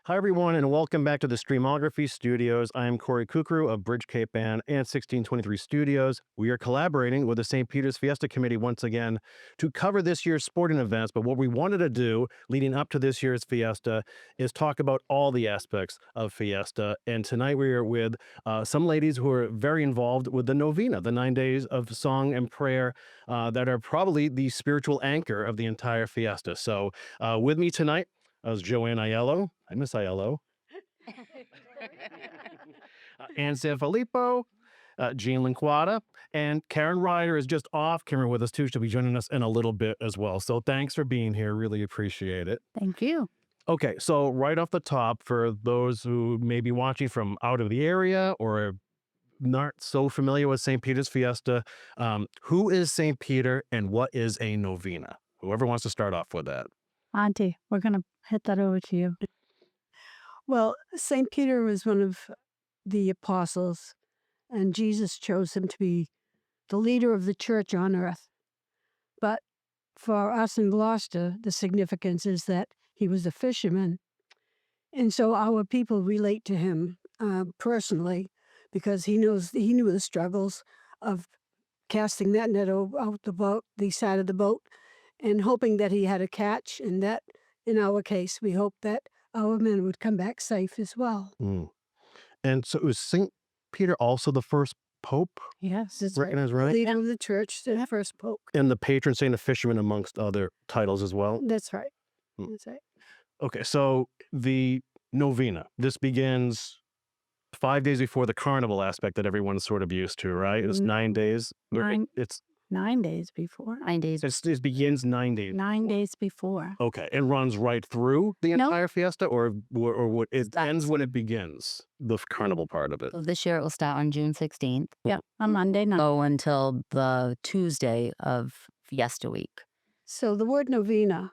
Hi, everyone, and welcome back to the Streamography Studios. I am Corey Kukru of Bridge Cape Band and 1623 Studios. We are collaborating with the St. Peter's Fiesta Committee once again to cover this year's sporting events. But what we wanted to do leading up to this year's Fiesta is talk about all the aspects of Fiesta. And tonight we are with some ladies who are very involved with the Novena, the 9 days of song and prayer that are probably the spiritual anchor of the entire Fiesta. So with me tonight, was Joanne Aiello. I miss Aiello. And Sanfilippo, Jeanne Linquata, and Caryn Ryder is just off camera with us too. She'll be joining us in a little bit as well. So thanks for being here. Really appreciate it. Thank you. Okay, so right off the top, for those who may be watching from out of the area or not so familiar with St. Peter's Fiesta, who is St. Peter and what is a novena? Whoever wants to start off with that. Auntie, we're going to hit that over to you. Well, St. Peter was one of the apostles, and Jesus chose him to be the leader of the church on earth. But for us in Gloucester, the significance is that he was a fisherman. And so our people relate to him personally because he knew the struggles of casting that net out the boat, the side of the boat, and hoping that he had a catch, and that, in our case, we hope that our men would come back safe as well. And so was St. Peter also the first pope? Yes. That's Recognized, right? Leader of the church, the first pope. And the patron saint of fishermen amongst other titles as well? That's right. That's right. Okay, so the novena, this begins 5 days before the carnival aspect that everyone's sort of used to, right? It's 9 days. It's 9 days before. 9 days. It begins 9 days. 9 days before. Okay, and runs right through the Nope. entire fiesta, or what? It ends when it begins, the carnival part of it. So this year it will start on June 16th. Yeah, on Monday night. Go until the Tuesday of Fiesta Week. So the word novena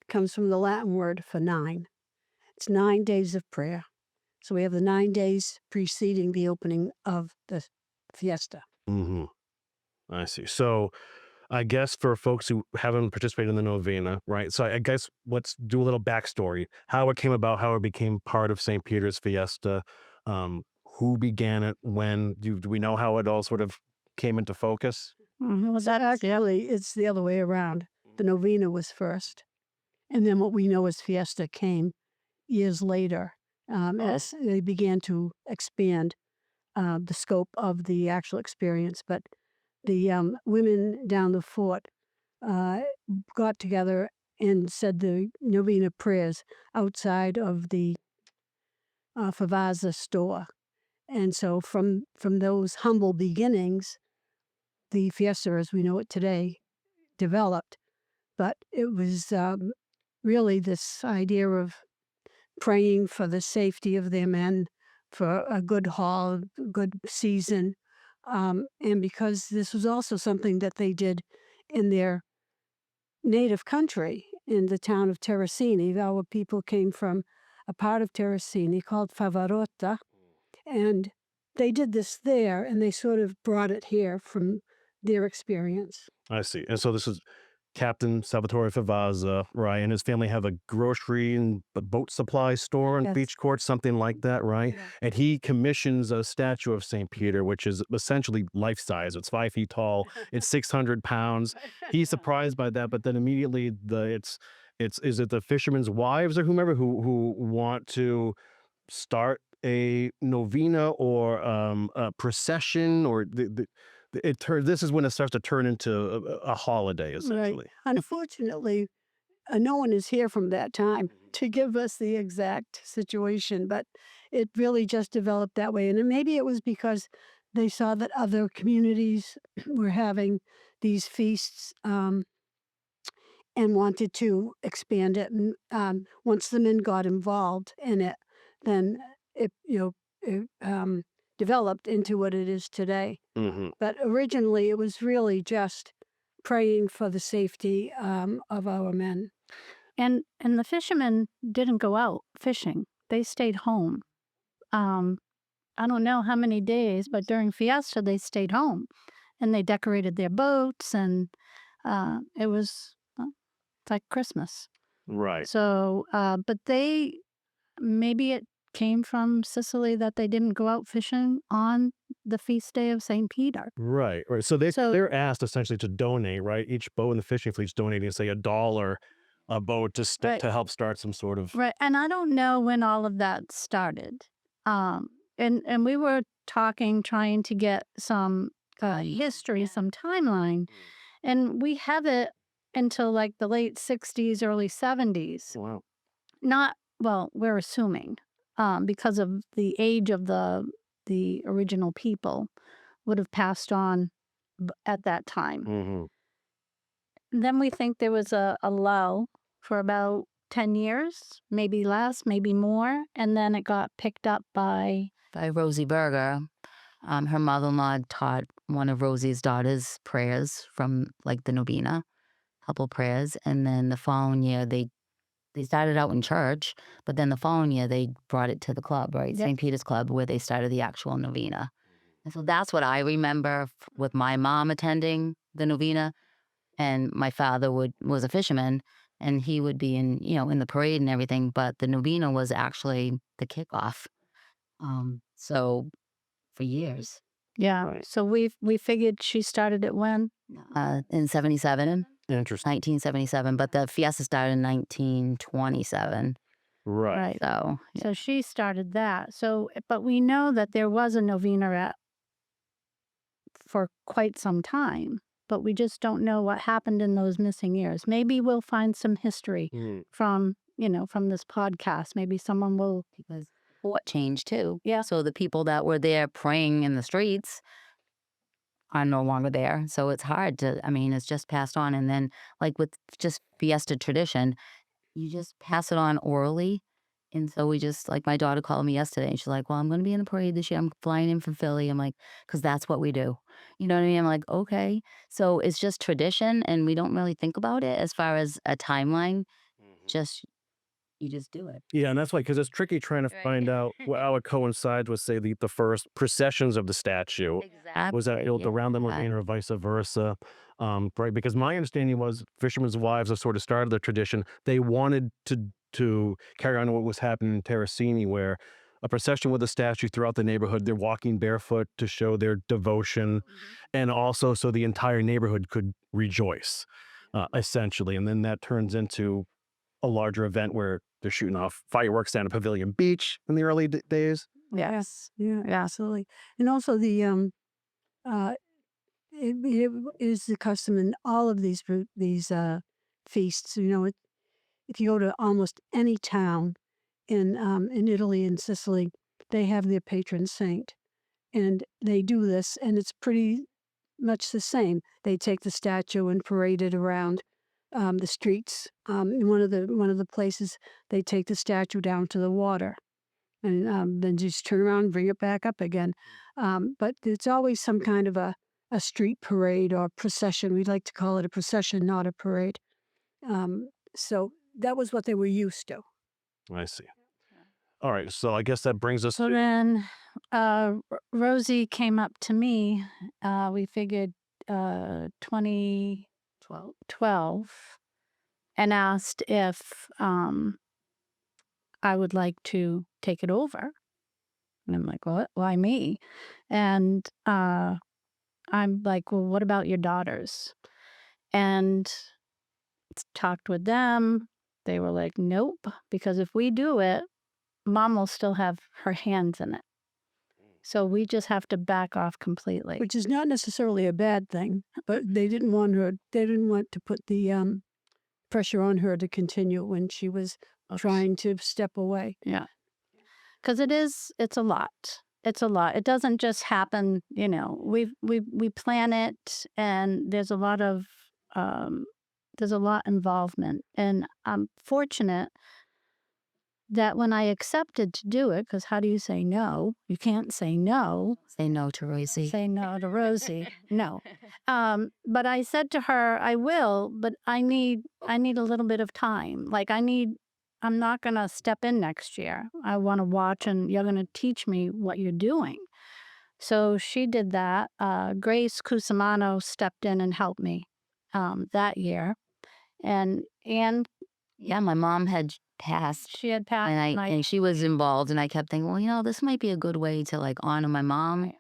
comes from the Latin word for 9. It's 9 days of prayer. So we have the 9 days preceding the opening of the fiesta. Mm-hmm. I see. So I guess for folks who haven't participated in the novena, right? So I guess let's do a little backstory. How it came about, how it became part of St. Peter's Fiesta, who began it, when, do we know how it all sort of came into focus? Was that Actually, it's the other way around. The novena was first. And then what we know as fiesta came years later as they began to expand the scope of the actual experience. But the women down the fort got together and said the novena prayers outside of the Favazza store. And so from those humble beginnings, the fiesta as we know it today developed. But it was really this idea of praying for the safety of their men, for a good haul, good season. And because this was also something that they did in their native country, in the town of Terracini. Our people came from a part of Terracini called Favarota, and they did this there, and they sort of brought it here from their experience. I see. And so this is Captain Salvatore Favazza, right? And his family have a grocery and boat supply store and beach court, something like that, right? Yeah. And he commissions a statue of St. Peter, which is essentially life-size. It's 5 feet tall. It's 600 pounds. He's surprised by that, but then immediately is it the fishermen's wives or whomever who want to start a novena or a procession, or this is when it starts to turn into a holiday, essentially. Right. Unfortunately, no one is here from that time to give us the exact situation, but it really just developed that way. And maybe it was because they saw that other communities were having these feasts and wanted to expand it. And once the men got involved in it, then it developed into what it is today. Mm-hmm. But originally, it was really just praying for the safety of our men. And the fishermen didn't go out fishing. They stayed home. I don't know how many days, but during Fiesta, they stayed home. And they decorated their boats, and it was like Christmas. Right. So, but they maybe it came from Sicily that they didn't go out fishing on the feast day of St. Peter. Right. So So they're asked essentially to donate, right? Each boat in the fishing fleet's donating, say, $1 a boat right, to help start some sort of. right, and I don't know when all of that started. And we were talking, trying to get some history, some timeline, and we have it until like the late 60s, early 70s. Wow. Not well, we're assuming, because of the age of the original people would have passed on at that time. Hmm. Then we think there was a lull for about 10 years, maybe less, maybe more, and then it got picked up by Rosie Berger. Her mother-in-law taught one of Rosie's daughters prayers from like the Novena, couple prayers, and then the following year they started out in church, but then the following year they brought it to the club, right, Yep. St. Peter's Club, where they started the actual Novena. And so that's what I remember with my mom attending the Novena, and my father was a fisherman, and he would be in the parade and everything. But the Novena was actually the kickoff. So for years, yeah. Right. So we figured she started it when? in 77, Interesting. 1977, but the Fiesta started in 1927. Right. Right. So yeah. So she started that. So, but we know that there was a novena for quite some time, but we just don't know what happened in those missing years. Maybe we'll find some history Mm. from this podcast. Maybe someone will. Because what changed too. Yeah. So the people that were there praying in the streets are no longer there. So it's hard to, it's just passed on. And then, like with just Fiesta tradition, you just pass it on orally. And so we just, like, my daughter called me yesterday and she's like, well, I'm going to be in a parade this year. I'm flying in from Philly. I'm like, because that's what we do. You know what I mean? I'm like, okay. So it's just tradition and we don't really think about it as far as a timeline. Just, you just do it. Yeah, and that's why, because it's tricky trying to Right. find out how it coincides with, say, the first processions of the statue. Exactly. Was that around the Novena or vice versa? Right, because my understanding was fishermen's wives have sort of started the tradition. They wanted to carry on what was happening in Terracini, where a procession with a statue throughout the neighborhood. They're walking barefoot to show their devotion, and also so the entire neighborhood could rejoice, essentially. And then that turns into a larger event where they're shooting off fireworks down at Pavilion Beach in the early days. Yes. Yeah, absolutely. And also uh, it is the custom in all of these feasts. If you go to almost any town in Italy and Sicily, they have their patron saint, and they do this, and it's pretty much the same. They take the statue and parade it around the streets. In one of the places, they take the statue down to the water, and then just turn around and bring it back up again. But it's always some kind of a street parade or procession. We like to call it a procession, not a parade. So that was what they were used to. I see. All right, so I guess that brings us So to then Rosie came up to me. We figured 2012 and asked if I would like to take it over. And I'm like, what? Why me? And I'm like, well, what about your daughters? And talked with them. They were like, nope, because if we do it, mom will still have her hands in it. So we just have to back off completely. Which is not necessarily a bad thing, but they didn't want to put the pressure on her to continue when she was trying to step away. Yeah. Because it's a lot. It's a lot. It doesn't just happen, we plan it, and there's a lot involvement. And I'm fortunate that when I accepted to do it, because how do you say no? You can't say no. Say no to Rosie. Say no to Rosie. No. But I said to her, I will, but I need a little bit of time. Like I'm not going to step in next year. I want to watch, and you're going to teach me what you're doing. So she did that. Grace Cusimano stepped in and helped me that year. And Anne Yeah, my mom had passed, She had passed, and and and she was involved, and I kept thinking, well, this might be a good way to like honor my mom,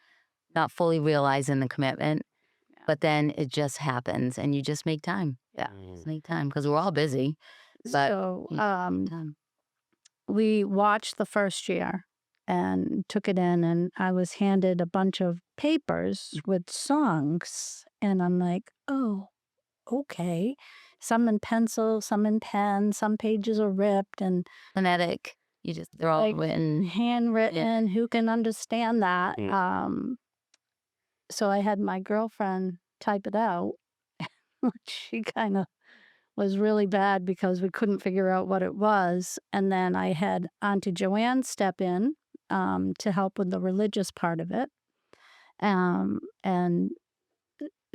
not fully realizing the commitment. But then it just happens, and you just make time. Yeah, just make time because we're all busy. But so you make time. we watched the first year and took it in, and I was handed a bunch of papers with songs, and I'm like, oh, okay. Some in pencil, some in pen, some pages are ripped, and Phonetic. They're all like written. handwritten. Who can understand that? So I had my girlfriend type it out. She kind of was really bad because we couldn't figure out what it was. And then I had Auntie Joanne step in to help with the religious part of it. And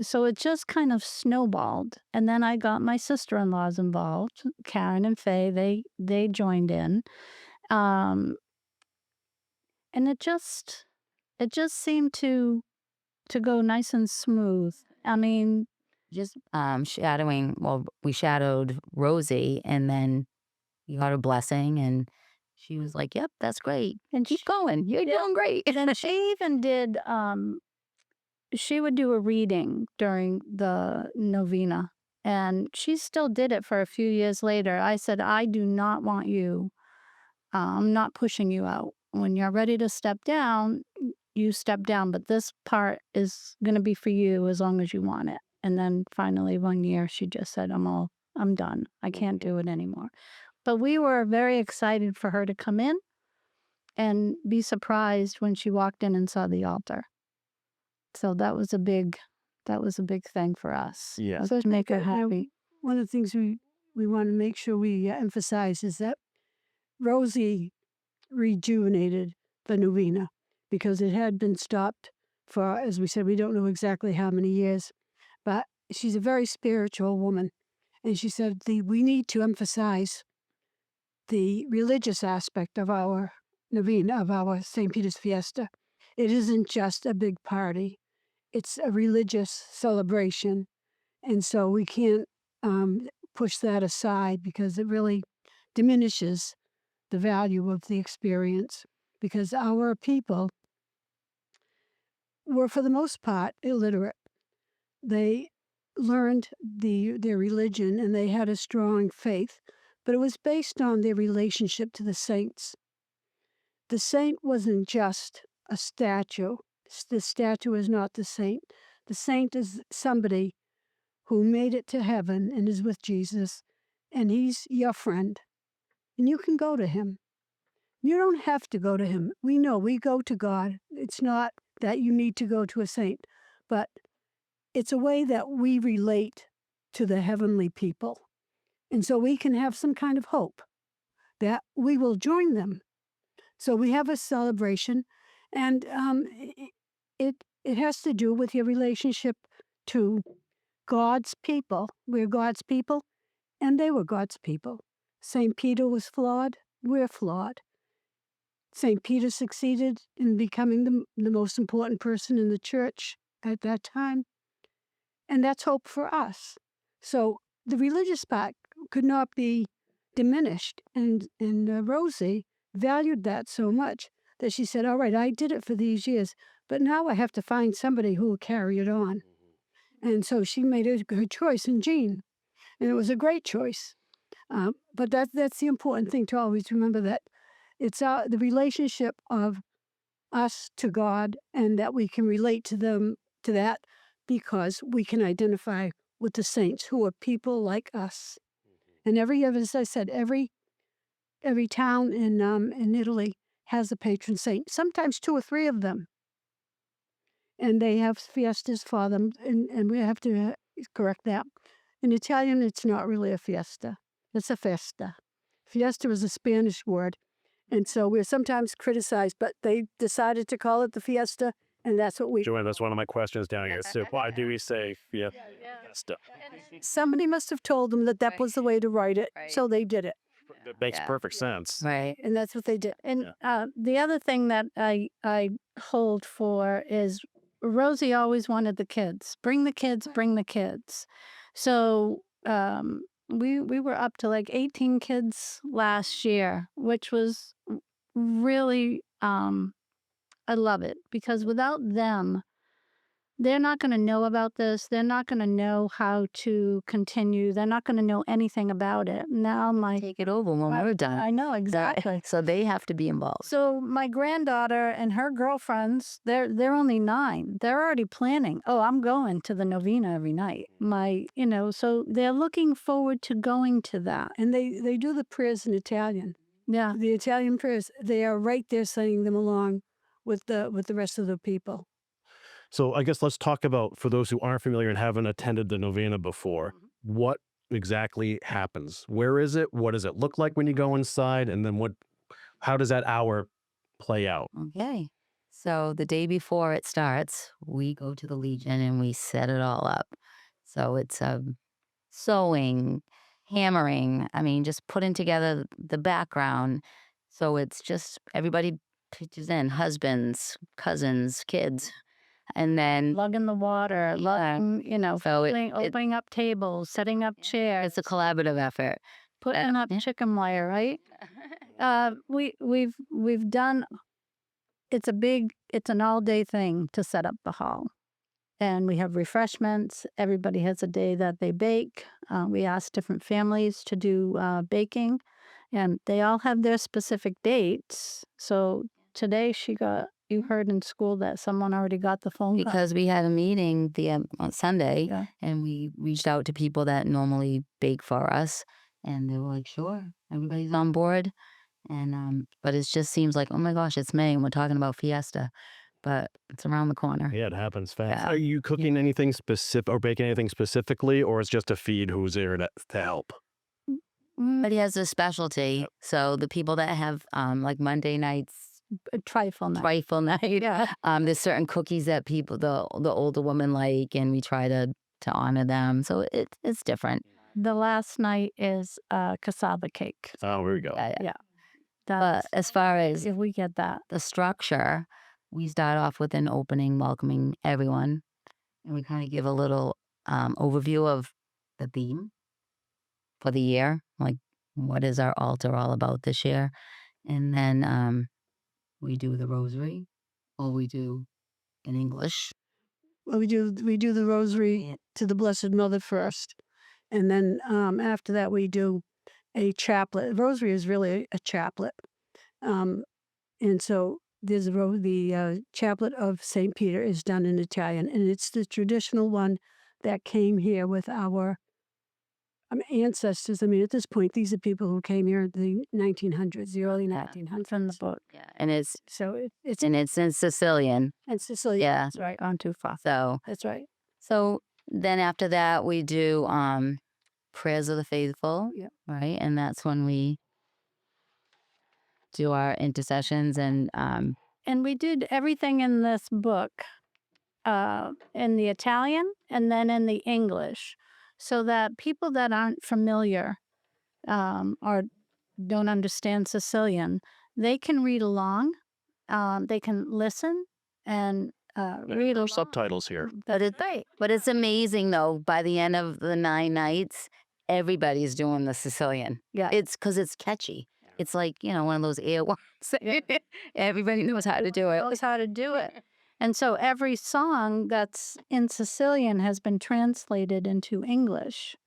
so it just kind of snowballed. And then I got my sister-in-laws involved, Karen and Faye. They joined in. Um, and it just seemed to go nice and smooth. I mean, Just shadowing. Well, we shadowed Rosie, and then you got her blessing, and she was like, "Yep, that's great, and keep going. You're doing great." then she even did she would do a reading during the novena, and she still did it for a few years later. I said, I do not want you, I'm not pushing you out. When you're ready to step down, you step down, but this part is going to be for you as long as you want it. And then finally one year she just said, I'm done. I can't do it anymore. But we were very excited for her to come in and be surprised when she walked in and saw the altar. So that was a big thing for us. Yeah. To make her Now, happy. one of the things we want to make sure we emphasize is that Rosie rejuvenated the novena because it had been stopped for, as we said, we don't know exactly how many years, but she's a very spiritual woman. And she said we need to emphasize the religious aspect of our novena, of our St. Peter's Fiesta. It isn't just a big party. It's a religious celebration. And so we can't push that aside because it really diminishes the value of the experience. Because our people were, for the most part, illiterate. They learned their religion and they had a strong faith, but it was based on their relationship to the saints. The saint wasn't just a statue. The statue is not the saint. The saint is somebody who made it to heaven and is with Jesus, and he's your friend. And you can go to him. You don't have to go to him. We know we go to God. It's not that you need to go to a saint, but it's a way that we relate to the heavenly people. And so we can have some kind of hope that we will join them. So we have a celebration, and it has to do with your relationship to God's people. We're God's people, and they were God's people. St. Peter was flawed. We're flawed. St. Peter succeeded in becoming the most important person in the church at that time. And that's hope for us. So the religious part could not be diminished. And Rosie valued that so much that she said, all right, I did it for these years, but now I have to find somebody who will carry it on. And so she made her choice in Jeanne. And it was a great choice. But that's the important thing to always remember, that it's the relationship of us to God, and that we can relate to them, to that, because we can identify with the saints who are people like us. And as I said, every town in Italy has a patron saint, sometimes 2 or 3 of them. And they have fiestas for them, and we have to correct that. In Italian, it's not really a fiesta. It's a festa. Fiesta is a Spanish word. And so we're sometimes criticized, but they decided to call it the fiesta, and that's what we... Joanne, that's one of my questions down here. So why do we say fiesta? Somebody must have told them that was the way to write it, so they did it. That makes perfect sense. Right. And that's what they did. And the other thing that I hold for is Rosie always wanted the kids. Bring the kids, bring the kids. So we were up to like 18 kids last year, which was really I love it because without them, they're not going to know about this. They're not going to know how to continue. They're not going to know anything about it. Now Take it over when we're done. I know exactly. So they have to be involved. So my granddaughter and her girlfriends, they're only 9. They're already planning. Oh, I'm going to the Novena every night. So they're looking forward to going to that. And they do the prayers in Italian. Yeah. The Italian prayers, they are right there saying them along with the rest of the people. So I guess let's talk about, for those who aren't familiar and haven't attended the novena before, what exactly happens? Where is it? What does it look like when you go inside? And then how does that hour play out? Okay. So the day before it starts, we go to the Legion and we set it all up. So it's sewing, hammering, just putting together the background. So it's just everybody pitches in, husbands, cousins, kids. And then Lugging the water, So opening up tables, setting up chairs, it's a collaborative effort. putting up chicken wire, right? We've done. It's an all-day thing to set up the hall, and we have refreshments. Everybody has a day that they bake. We ask different families to do baking, and they all have their specific dates. So today you heard in school that someone already got the phone call. Because we had a meeting on Sunday, Yeah. and we reached out to people that normally bake for us, and they were like, "Sure, everybody's on board." And but it just seems like, oh my gosh, it's May, and we're talking about Fiesta, but it's around the corner. Yeah, it happens fast. Yeah. Are you cooking anything specific or baking anything specifically, or it's just a feed who's there to help? But he has a specialty, so the people that have like Monday nights. Trifle night. Trifle night. Yeah. There's certain cookies that the older women like, and we try to honor them. So it's different. The last night is cassava cake. Oh, here we go. Yeah. But as far as If we get that. the structure, we start off with an opening, welcoming everyone, and we kind of give a little overview of the theme for the year, like what is our altar all about this year, and then we do the rosary, or we do in English. Well, we do the rosary to the Blessed Mother first, and then after that we do a chaplet. Rosary is really a chaplet, and so there's the chaplet of St. Peter is done in Italian, and it's the traditional one that came here with our ancestors. At this point, these are people who came here in the 1900s, the early 1900s. It's in the book. Yeah, and it's it's in Sicilian. and Sicily. Yeah, That's right. On too far. so That's right. then after that we do prayers of the faithful. Yeah. Right, and that's when we do our intercessions and we did everything in this book in the Italian and then in the English, so that people that aren't familiar or don't understand Sicilian, they can read along. They can listen and read along. Subtitles here. That's right. But it's amazing though, by the end of the 9 nights, everybody's doing the Sicilian. Yeah. It's because it's catchy. It's like, one of those earworms. Everybody knows how to do it. Knows how to do it. And so every song that's in Sicilian has been translated into English,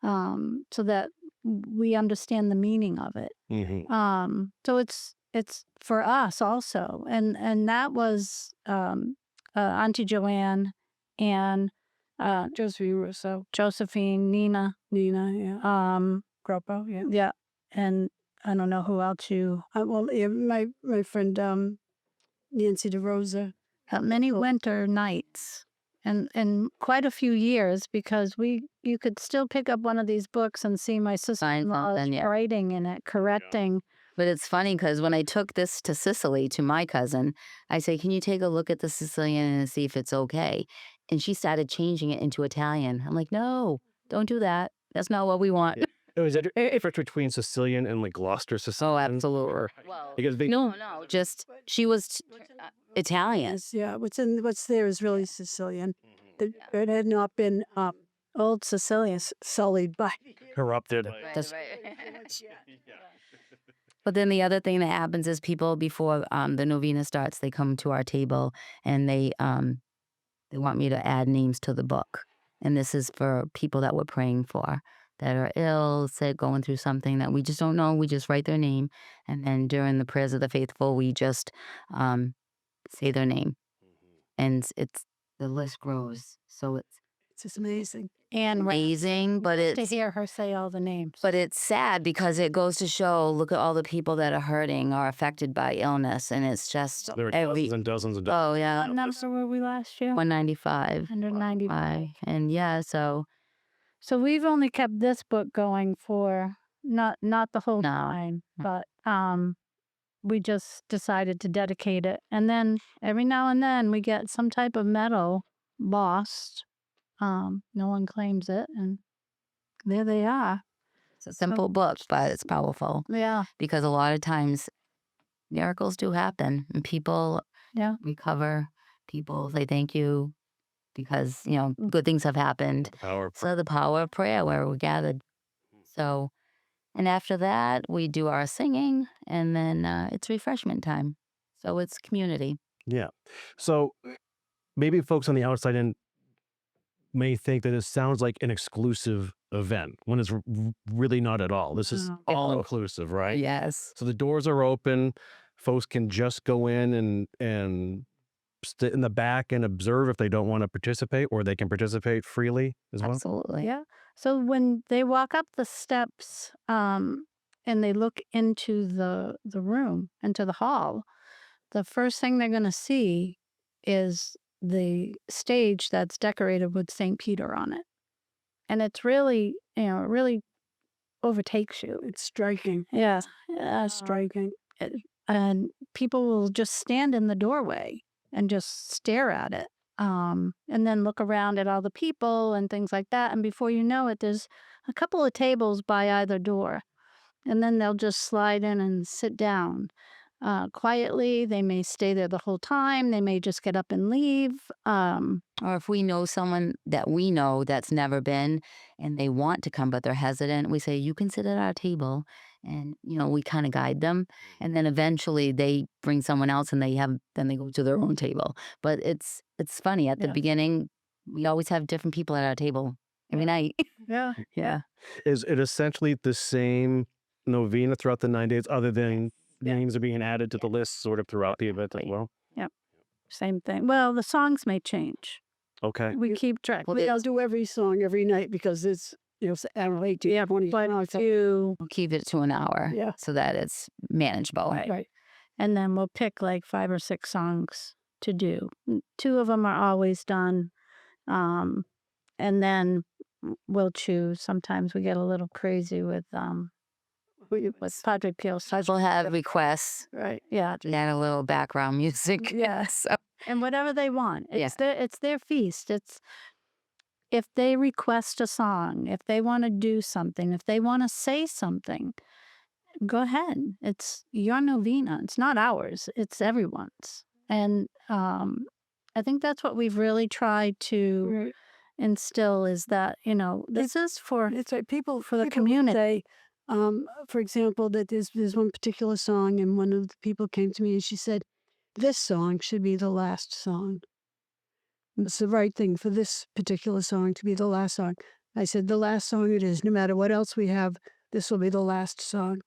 so that we understand the meaning of it. Mm-hmm. So it's for us also, and that was Auntie Joanne and Josephine, Nina, yeah. Groppo, yeah. yeah, and I don't know who else you. My friend Nancy DeRosa. Many winter nights and quite a few years, because you could still pick up one of these books and see my sister-in-law writing in it, correcting. But it's funny because when I took this to Sicily, to my cousin, I say, can you take a look at the Sicilian and see if it's okay? And she started changing it into Italian. I'm like, no, don't do that. That's not what we want. Is there a difference between Sicilian and like Gloucester Sicilian? Oh, absolutely. Well, because no, just she was Italian. Yeah, what's there is really Sicilian. It had not been Old Sicilia's sullied by Corrupted. That's- yeah. But then the other thing that happens is people before the novena starts, they come to our table and they want me to add names to the book. And this is for people that we're praying for that are ill, sick, going through something that we just don't know. We just write their name. And then during the prayers of the faithful, we just say their name. And it's the list grows. So it's It's amazing. And amazing, but to it's hear her say all the names. but it's sad because it goes to show, look at all the people that are hurting or affected by illness. And it's just There are every, dozens and dozens and dozens. oh yeah, What number were we last year? 195. 195. And yeah, so So we've only kept this book going for not the whole No. time, but we just decided to dedicate it. And then every now and then we get some type of medal lost. No one claims it, and there they are. it's a simple book, but it's powerful Yeah, because a lot of times miracles do happen and people yeah. recover. People say thank you because, good things have happened. Power. So the power of prayer where we're gathered. So, and after that, we do our singing and then it's refreshment time. So it's community. Yeah. So maybe folks on the outside in may think that it sounds like an exclusive event when it's really not at all. This is all inclusive, right? Yes. So the doors are open. Folks can just go in and sit in the back and observe if they don't want to participate, or they can participate freely as well. Absolutely. Yeah. So when they walk up the steps and they look into the room, into the hall, the first thing they're going to see is the stage that's decorated with St. Peter on it. And it's really, it really overtakes you. It's striking. Yeah. Striking. And people will just stand in the doorway and just stare at it. And then look around at all the people and things like that. And before you know it, there's a couple of tables by either door. And then they'll just slide in and sit down quietly. They may stay there the whole time. They may just get up and leave. Or if we know someone that we know that's never been and they want to come, but they're hesitant, we say, you can sit at our table. And, we kind of guide them. And then eventually they bring someone else and then they go to their own table. But it's funny. At the Yeah. beginning, we always have different people at our table every night. Yeah. Yeah. Is it essentially the same novena throughout the 9 days, other than Yeah. names are being added to the list sort of throughout the event as well? Same thing. Well, the songs may change. Okay. We keep track. Well, We it's- don't do every song every night because it's, I don't know, 18, 20 But songs. you We'll keep it to an hour Yeah. so that it's manageable. Right. and then we'll pick like 5 or 6 songs to do. 2 of them are always done. And then we'll choose. Sometimes we get a little crazy with Padre Pio. We'll have requests, Right. Yeah. add a little background music. Yes. And whatever they want. Yeah. It's their feast. It's if they request a song, if they want to do something, if they want to say something, go ahead. It's your novena. It's not ours. It's everyone's. And I think that's what we've really tried to Right. instill is that, this is for It's like people for the people community. Say, for example, that there's one particular song, and one of the people came to me and she said, "This song should be the last song. It's the right thing for this particular song to be the last song." I said, "The last song it is. No matter what else we have, this will be the last song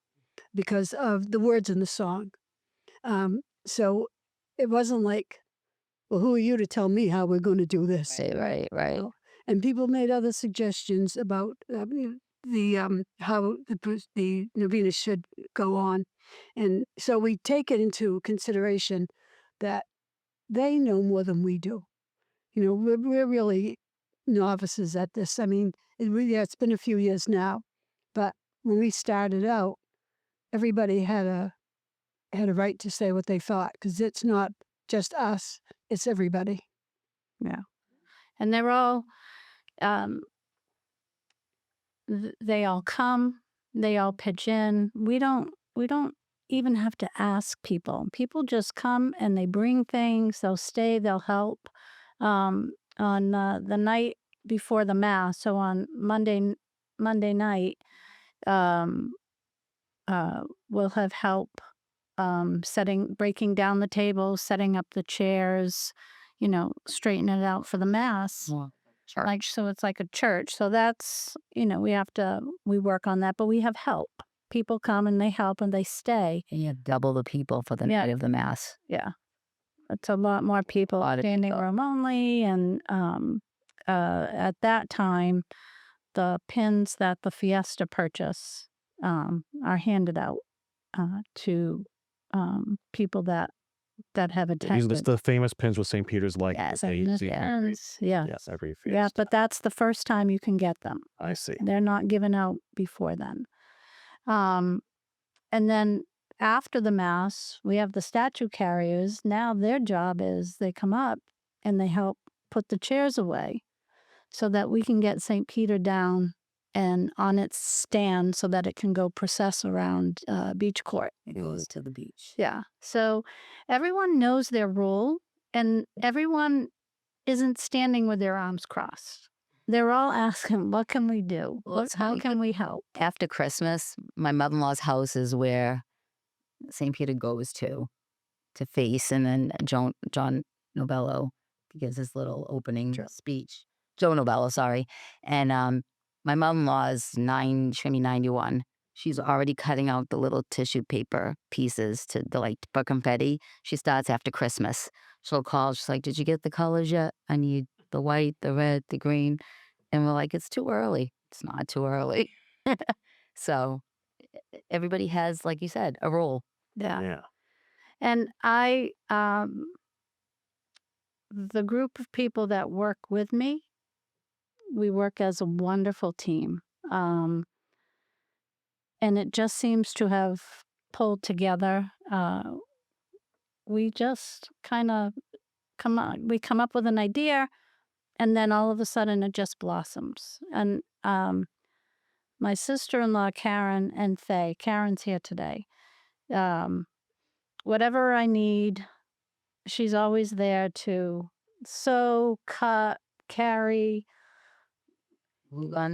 because of the words in the song." So it wasn't like, "Well, who are you to tell me how we're going to do this?" Right. know. And people made other suggestions about how the novena should go on, and so we take it into consideration that they know more than we do. We're really novices at this. I mean, it's been a few years now, but when we started out, everybody had a right to say what they thought because it's not just us; it's everybody. And they're all they all come, they all pitch in. We don't even have to ask people. People just come and they bring things, they'll stay, they'll help. On the night before the mass. So on Monday night, um, we'll have help breaking down the tables, setting up the chairs, straighten it out for the mass. Well, Like, so it's like a church. So that's, we work on that, but we have help. People come and they help and they stay. and you have double the people for the Yeah. night of the mass. Yeah. It's a lot more people, Lot of standing people. room only. And at that time, the pins that the Fiesta purchase are handed out to people that have These attended. are the famous pins with St. Peter's like Yes, they And the see pins, yes. yes, every Yeah, fiesta. but that's the first time you can get them. I see. They're not given out before then. And then after the mass, we have the statue carriers. Now their job is they come up and they help put the chairs away so that we can get St. Peter down and on its stand so that it can go process around Beach Court. It goes to the beach. Yeah. So everyone knows their role and everyone isn't standing with their arms crossed. They're all asking, what can we do? Well, it's How funny. can we help? After Christmas, my mother-in-law's house is where St. Peter goes to face, and then John Novello gives his little opening speech. Joe Novello, sorry. And my mother-in-law is she's gonna be 91. She's already cutting out the little tissue paper pieces for confetti. She starts after Christmas. She'll call. She's like, "Did you get the colors yet? I need the white, the red, the green." And we're like, "It's too early." It's not too early. So everybody has, like you said, a role. Yeah. Yeah. And the group of people that work with me, we work as a wonderful team. And it just seems to have pulled together. We just kind of come up with an idea, and then all of a sudden it just blossoms. And my sister-in-law, Karen and Faye, Karen's here today. Whatever I need, she's always there to sew, cut, carry,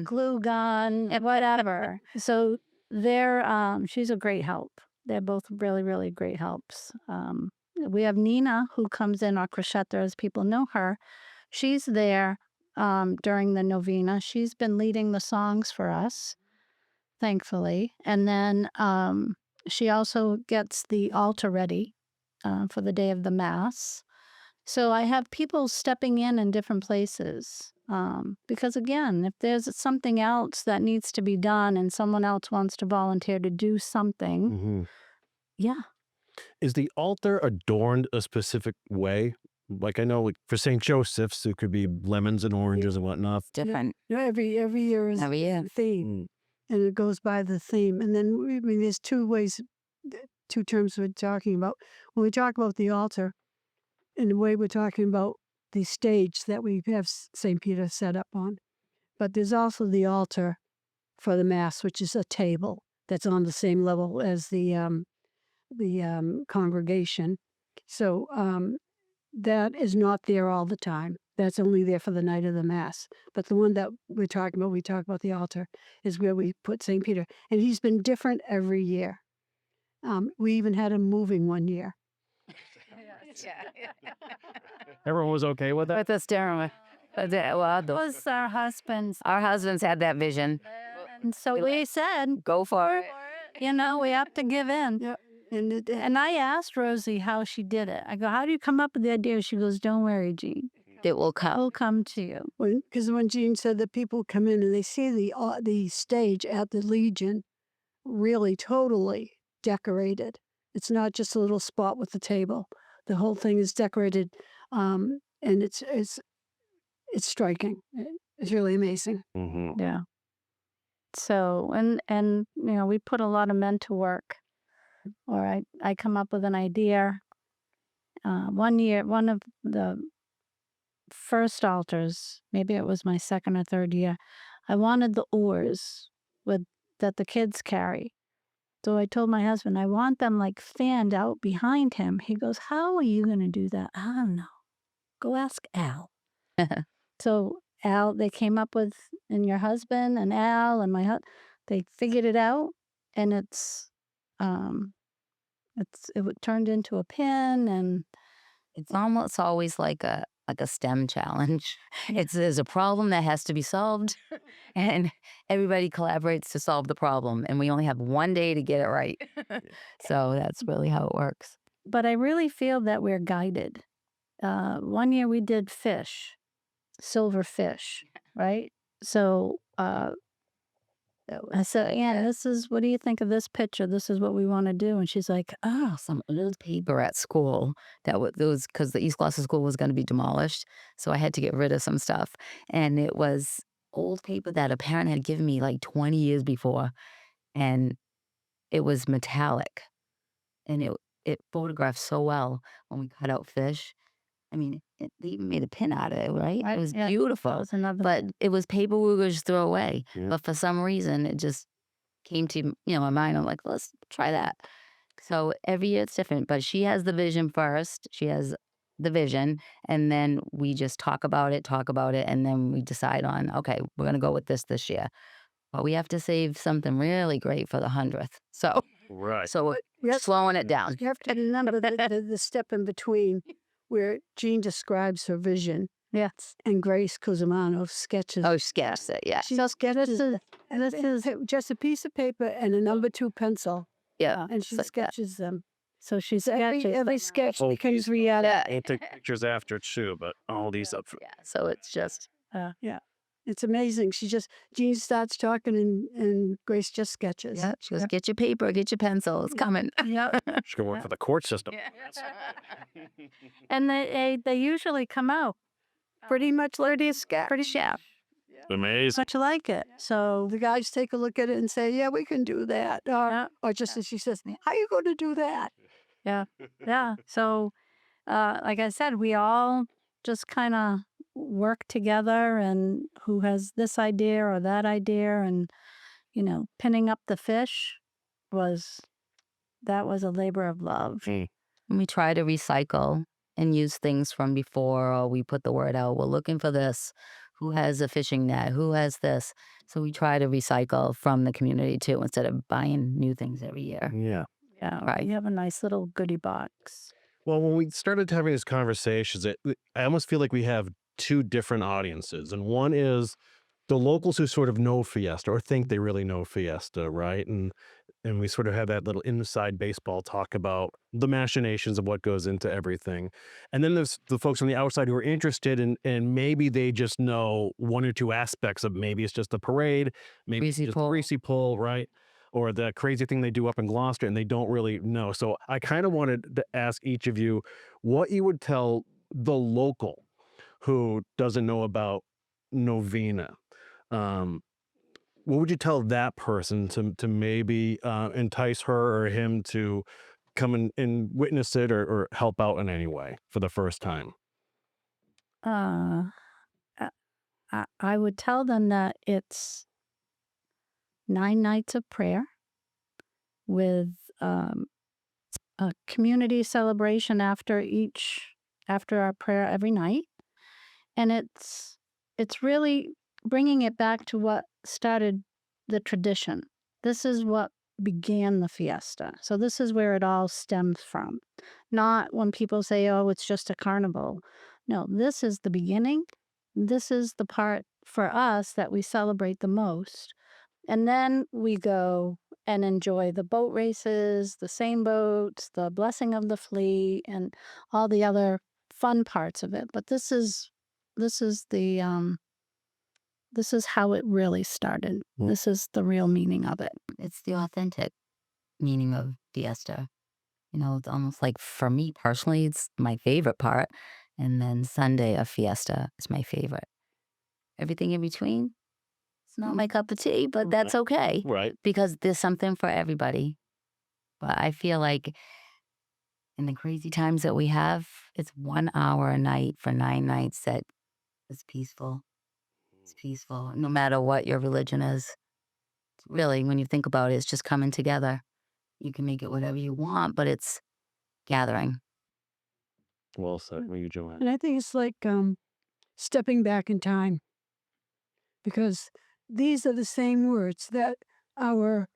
glue gun, whatever. So she's a great help. They're both really, really great helps. We have Nina, who comes in, our crochetter, as people know her. She's there during the novena. She's been leading the songs for us, thankfully. And then she also gets the altar ready for the day of the mass. So I have people stepping in different places. Because again, if there's something else that needs to be done and someone else wants to volunteer to do something, Mm-hmm. yeah. Is the altar adorned a specific way? Like I know, like for St. Joseph's, it could be lemons and oranges and whatnot. Different. Every year is Every year. the theme, and it goes by the theme. And then there's two terms we're talking about. When we talk about the altar, in a way we're talking about the stage that we have St. Peter set up on. But there's also the altar for the Mass, which is a table that's on the same level as the congregation. So that is not there all the time. That's only there for the night of the Mass. But the one that we talk about the altar, is where we put St. Peter. And he's been different every year. We even had him moving one year. Everyone was okay with that? With the steering wheel. Well, It was our husband's. our husbands had that vision. And so we said, Go for it. we have to give in. Yeah. And I asked Rosie how she did it. I go, how do you come up with the idea? She goes, don't worry, Jean. It will come. It'll come to you. Because when Jean said that people come in and they see the stage at the Legion really totally decorated. It's not just a little spot with a table. The whole thing is decorated, and it's striking. It's really amazing. Mm-hmm. Yeah. So, and we put a lot of men to work. Or I come up with an idea. One year, one of the first altars, maybe it was my second or third year, I wanted the oars that the kids carry. So I told my husband, I want them like fanned out behind him. He goes, how are you going to do that? I don't know. Go ask Al. So Al, they came up with, and your husband and Al and they figured it out, and it turned into a pin, and It's almost always like a STEM challenge. Yeah. There's a problem that has to be solved, and everybody collaborates to solve the problem, and we only have one day to get it right. So that's really how it works. but I really feel that we're guided. One year we did fish, silver fish, right? So I said, "Yeah, what do you think of this picture? This is what we want to do." And she's like, "Oh, Some old paper at school that was because the East Gloucester school was going to be demolished, so I had to get rid of some stuff, and it was old paper that a parent had given me like 20 years before, and it was metallic, and it photographed so well when we cut out fish. I mean, they even made a pin out of it, right? It was yeah, that beautiful, was another but thing." it was paper we would just throw away. Yeah. But for some reason, it just came to my mind. I'm like, let's try that. So every year it's different, but she has the vision first. She has the vision, and then we just talk about it, and then we decide on, okay, we're gonna go with this year. But we have to save something really great for the 100th. So Right. so we're You have, slowing it down. you have to remember the step in between where Jean describes her vision Yes. and Grace Cusimano sketches. Oh, sketch it, yeah. She So sketches this is just a piece of paper and a number 2 pencil, Yeah. and she it's like that. sketches them. so she's So every sketch Oh, becomes geez. reality. We'll take pictures after too, but all these up front. Yeah. So it's just Yeah, it's amazing. Jean starts talking and Grace just sketches. yeah. She goes, get your paper, get your pencil. It's coming. yeah. She's gonna work for the court system. And they usually come out Pretty much like a sketch. pretty sharp, Amazing. much like it. So The guys take a look at it and say, "Yeah, we can do that," or just as she says, "How you going to do that?" yeah. So like I said, we all just kind of work together, and who has this idea or that idea, and pinning up the fish was a labor of love. Mm. We try to recycle and use things from before, or we put the word out, we're looking for this. Who has a fishing net? Who has this? So we try to recycle from the community too, instead of buying new things every year. Yeah. Yeah, Right. you have a nice little goodie box. Well, when we started having these conversations, I almost feel like we have two different audiences. And one is the locals who sort of know Fiesta or think they really know Fiesta, right? And we sort of have that little inside baseball talk about the machinations of what goes into everything. And then there's the folks on the outside who are interested and maybe they just know one or two aspects of maybe it's just a parade, maybe Greasy it's just pole. greasy pole, right? Or the crazy thing they do up in Gloucester and they don't really know. So I kind of wanted to ask each of you what you would tell the local who doesn't know about Novena. Um, what would you tell that person to maybe entice her or him to come and witness it or help out in any way for the first time? Uh, I would tell them that it's 9 nights of prayer with a community celebration after our prayer every night, and it's really bringing it back to what started the tradition. This is what began the fiesta. So this is where it all stems from. Not when people say, "Oh, it's just a carnival." No, this is the beginning. This is the part for us that we celebrate the most. And then we go and enjoy the boat races, the seine boats, the blessing of the fleet, and all the other fun parts of it. But this is this is how it really started. Mm. This is the real meaning of it. It's the authentic meaning of Fiesta. It's almost like, for me personally, it's my favorite part. And then Sunday of Fiesta is my favorite. Everything in between, it's not my cup of tea, but that's okay Right. because there's something for everybody. But I feel like in the crazy times that we have, it's 1 hour a night for 9 nights that is peaceful. It's peaceful, no matter what your religion is. Really, when you think about it, it's just coming together. You can make it whatever you want, but it's gathering. Well said. What you, Joanne? And I think it's like stepping back in time. because these are the same words that our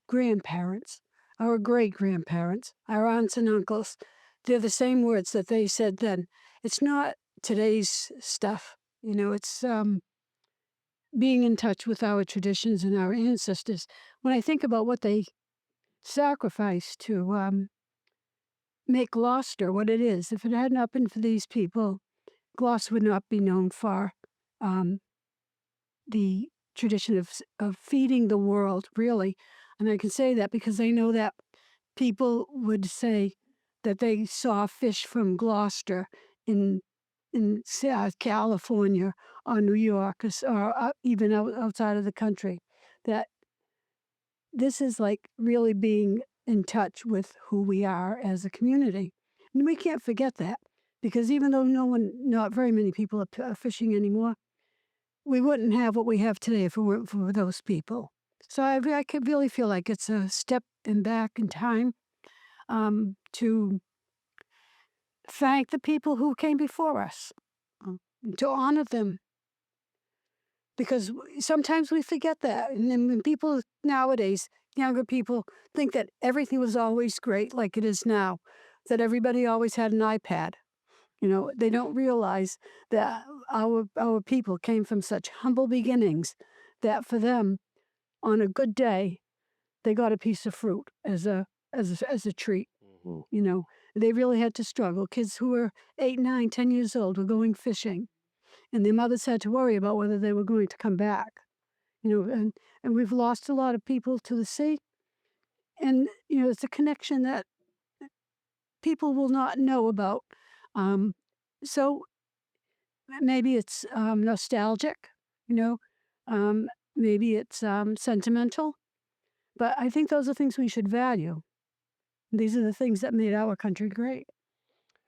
grandparents, our great-grandparents, our aunts and uncles, they're the same words that they said then. It's not today's stuff. It's being in touch with our traditions and our ancestors. When I think about what they sacrificed to make Gloucester what it is, if it had not been for these people, Gloucester would not be known for the tradition of feeding the world, really. And I can say that because I know that people would say that they saw fish from Gloucester in California or New York or even outside of the country. That this is like really being in touch with who we are as a community. And we can't forget that, because even though not very many people are fishing anymore, we wouldn't have what we have today if it weren't for those people. So I could really feel like it's a step back in time to thank the people who came before us, to honor them. Because sometimes we forget that. And then when people nowadays, younger people, think that everything was always great like it is now, that everybody always had an iPad. They don't realize that our people came from such humble beginnings that for them, on a good day, they got a piece of fruit as a treat. They really had to struggle. Kids who were 8, 9, 10 years old were going fishing, and their mothers had to worry about whether they were going to come back. And we've lost a lot of people to the sea, and it's a connection that people will not know about. So maybe it's nostalgic, maybe it's sentimental, but I think those are things we should value. These are the things that made our country great.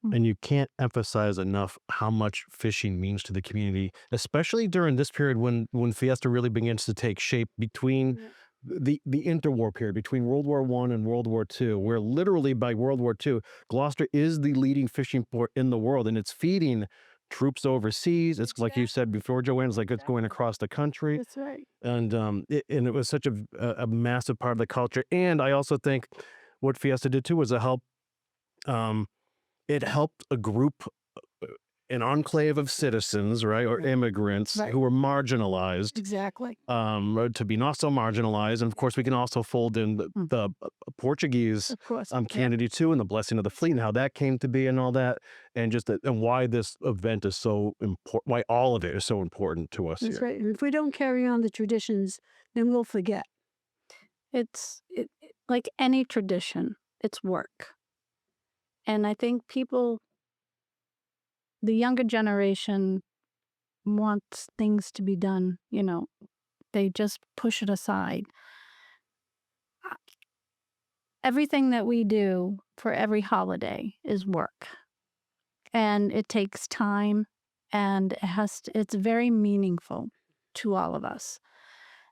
And you can't emphasize enough how much fishing means to the community, especially during this period when Fiesta really begins to take shape between the interwar period, between World War I and World War II, where literally by World War II, Gloucester is the leading fishing port in the world, and it's feeding troops overseas. It's like you said before, Joanne, it's like it's going across the country. That's right. And it was such a massive part of the culture. And I also think what Fiesta did too was it helped a group, an enclave of citizens, right, or immigrants Right. who were marginalized, Exactly. to be not so marginalized. And of course, we can also fold in the Portuguese Of course. Kennedy too, and the blessing of the fleet, and how that came to be, and all that, and and why this event is so important, why all of it is so important to us That's here. right. And if we don't carry on the traditions, then we'll forget. It's like any tradition, it's work. And I think the younger generation wants things to be done, they just push it aside. Everything that we do for every holiday is work. And it takes time, and it's very meaningful to all of us.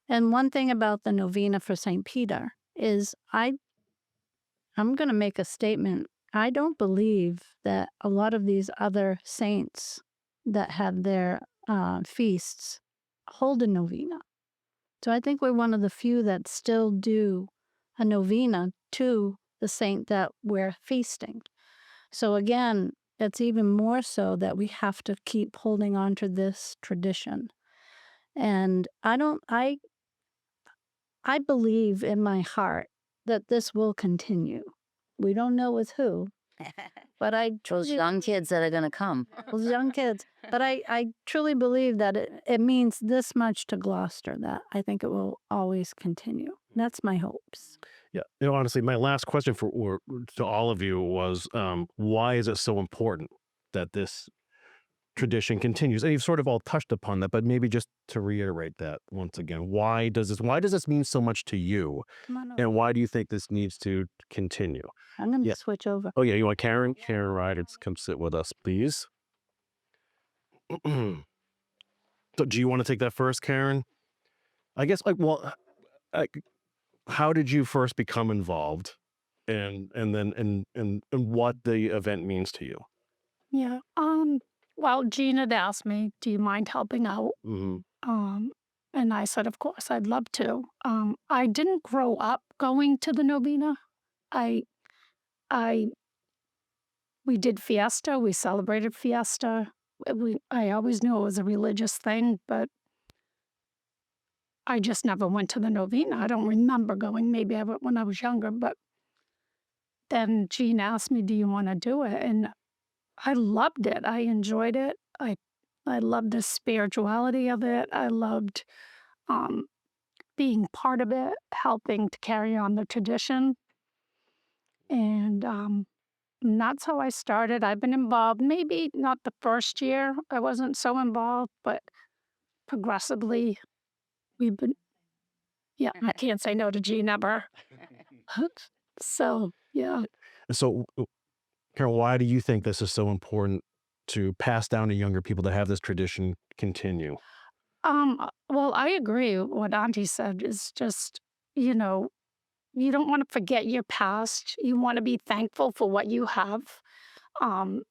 And one thing about the Novena for St. Peter is I'm going to make a statement. I don't believe that a lot of these other saints that have their feasts hold a novena. So I think we're one of the few that still do a novena to the saint that we're feasting. So again, it's even more so that we have to keep holding on to this tradition. And I believe in my heart that this will continue. We don't know with who, but Those young kids that are going to come. those young kids. But I truly believe that it means this much to Gloucester, that I think it will always continue. That's my hopes. Yeah, honestly, my last question to all of you was, why is it so important that this tradition continues? And you've sort of all touched upon that, but maybe just to reiterate that once again, why does this mean so much to you, Come on over. and why do you think this needs to continue? I'm going to Yeah. switch over. Oh yeah, you want Caryn Ryder to come sit with us, please? So do you want to take that first, Caryn? I guess how did you first become involved, and what the event means to you? Yeah. Well, Jeanne had asked me, do you mind helping out? Mm-hmm. And I said, of course, I'd love to. I didn't grow up going to the Novena. I, I, we did Fiesta. We celebrated Fiesta. I always knew it was a religious thing, but I just never went to the Novena. I don't remember going. Maybe I went when I was younger, but then Jeanne asked me, "Do you want to do it?" And I loved it. I enjoyed it. I loved the spirituality of it. I loved um, being part of it, helping to carry on the tradition. And that's how I started. I've been involved, maybe not the first year, I wasn't so involved, but progressively we've been, yeah, I can't say no to Jeanne ever. So, yeah. So, Carol, why do you think this is so important to pass down to younger people to have this tradition continue? Well, I agree. What Auntie said is just, you know, you don't want to forget your past. You want to be thankful for what you have. Um,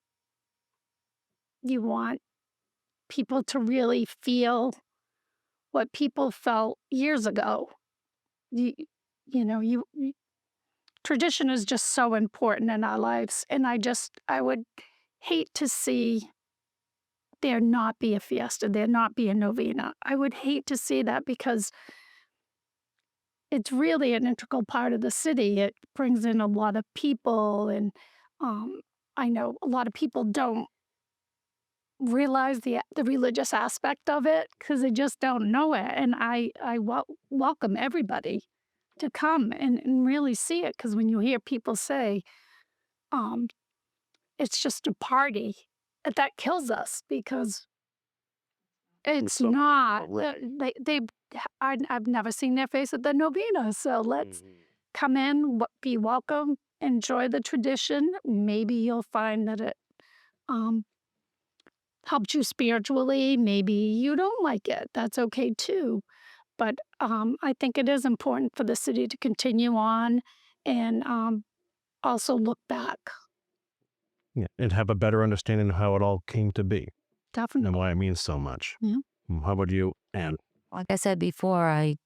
you want people to really feel what people felt years ago. You, you know, tradition is just so important in our lives, and I would hate to see there not be a fiesta, there not be a novena. I would hate to see that because it's really an integral part of the city. It brings in a lot of people, and um, I know a lot of people don't realize the religious aspect of it because they just don't know it. And I welcome everybody to come and really see it because when you hear people say um, it's just a party, that kills us because it's So, not. right. I've never seen their face at the novena, so let's come in, be welcome, enjoy the tradition. Maybe you'll find that it um, helped you spiritually. Maybe you don't like it. That's okay too. But I think it is important for the city to continue on and also look back. Yeah, and have a better understanding of how it all came to be and Definitely. why it means so much. Yeah. How about you, Anne? Like I said before, I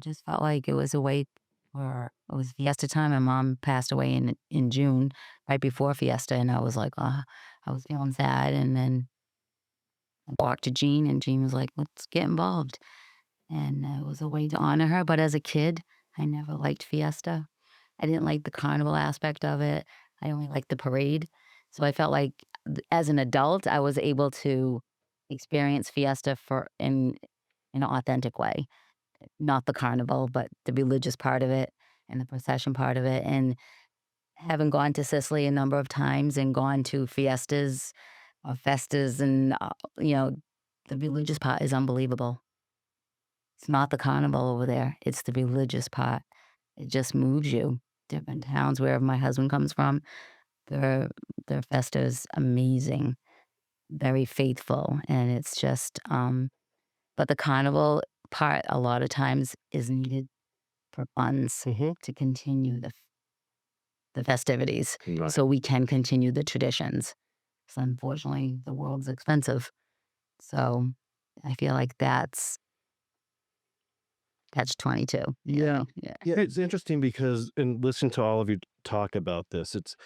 just felt like it was a way for it was Fiesta time. My mom passed away in June, right before Fiesta, and I was like, I was feeling sad. And then I walked to Jean, and Jean was like, "Let's get involved." And it was a way to honor her. But as a kid, I never liked Fiesta. I didn't like the carnival aspect of it. I only liked the parade. So I felt like as an adult, I was able to experience Fiesta in an authentic way, not the carnival, but the religious part of it and the procession part of it. And having gone to Sicily a number of times and gone to fiestas or festas, and the religious part is unbelievable. It's not the carnival over there; it's the religious part. It just moves you. Different towns, wherever my husband comes from, their their festa is amazing, very faithful, and it's just. But the carnival part, a lot of times, is needed for funds to continue the festivities, Right. so we can continue the traditions. So unfortunately, the world's expensive. So I feel like that's catch 22. Yeah. Yeah. Yeah, it's interesting because in listening to all of you talk about this, it's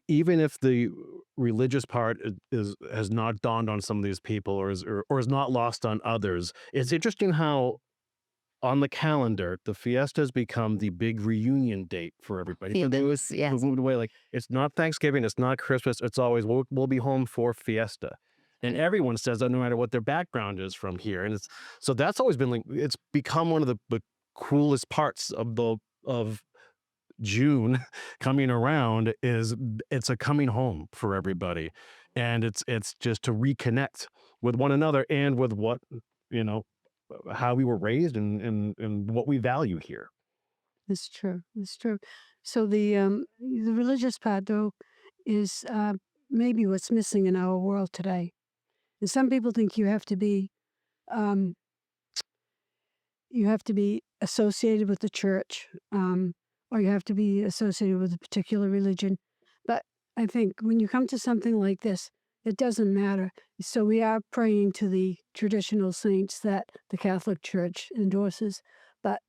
even if the religious part is has not dawned on some of these people or is not lost on others, it's interesting how on the calendar the fiesta has become the big reunion date for everybody. For those who Yes. moved away, like it's not Thanksgiving, it's not Christmas, it's always we'll be home for fiesta. And everyone says that no matter what their background is from here. And it's so that's always been like it's become one of the coolest parts of the of June coming around is it's a coming home for everybody. And it's just to reconnect with one another and with what, you know, how we were raised and what we value here. It's true. It's true. So the religious part though is maybe what's missing in our world today. And some people think um, you have to be associated with the church, or you have to be associated with a particular religion. But I think when you come to something like this, It doesn't matter. So we are praying to the traditional saints that the Catholic Church endorses, but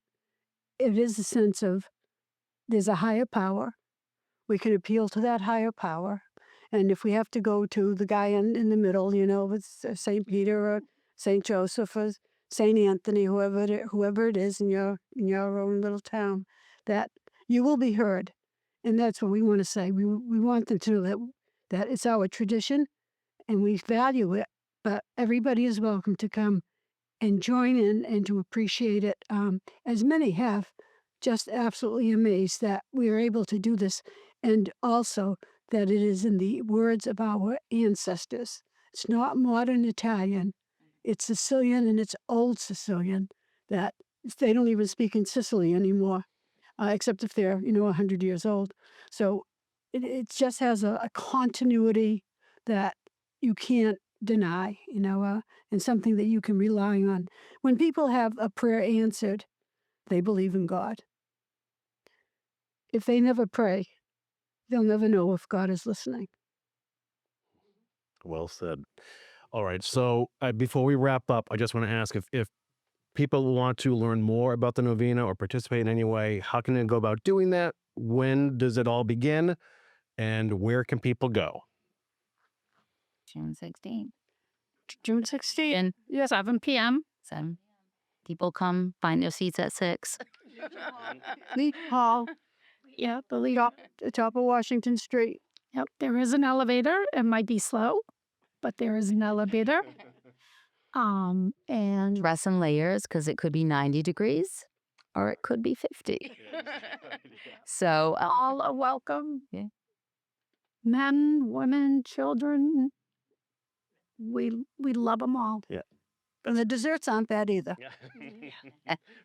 it is a sense of there's a higher power. We can appeal to that higher power. And if we have to go to the guy in the middle, with St. Peter or St. Joseph or St. Anthony, whoever it is in your own little town, that you will be heard. And that's what we want to say. We want them to know that it's our tradition and we value it, but everybody is welcome to come and join in and to appreciate it. As many have, just absolutely amazed that we are able to do this, and also that it is in the words of our ancestors. It's not modern Italian, it's Sicilian, and it's old Sicilian that they don't even speak in Sicily anymore, except if they're 100 years old. So it just has a continuity that you can't deny, and something that you can rely on. When people have a prayer answered, they believe in God. If they never pray, they'll never know if God is listening. Well said. All right. So before we wrap up, I just want to ask if people want to learn more about the novena or participate in any way, how can they go about doing that? When does it all begin? And where can people go? June 16th. June 16th, And 7 p.m. 7. People come, find their seats at 6. Lead Hall, Yeah, the lead. the top of Washington Street. Yep, there is an elevator. It might be slow, but there is an elevator. And Dress in layers because it could be 90 degrees or it could be 50. So, all are welcome. Yeah. Men, women, children. We love them all. And the desserts aren't bad either.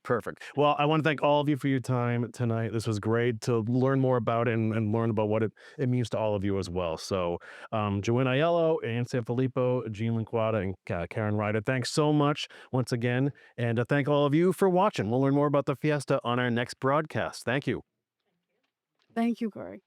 Perfect. Well, I want to thank all of you for your time tonight. This was great to learn more about it and learn about what it means to all of you as well. So, Joanne Aiello and Sanfilippo, Jeanne Linquata, and Caryn Ryder, thanks so much once again. And thank all of you for watching. We'll learn more about the Fiesta on our next broadcast. Thank you. Thank you, Corey.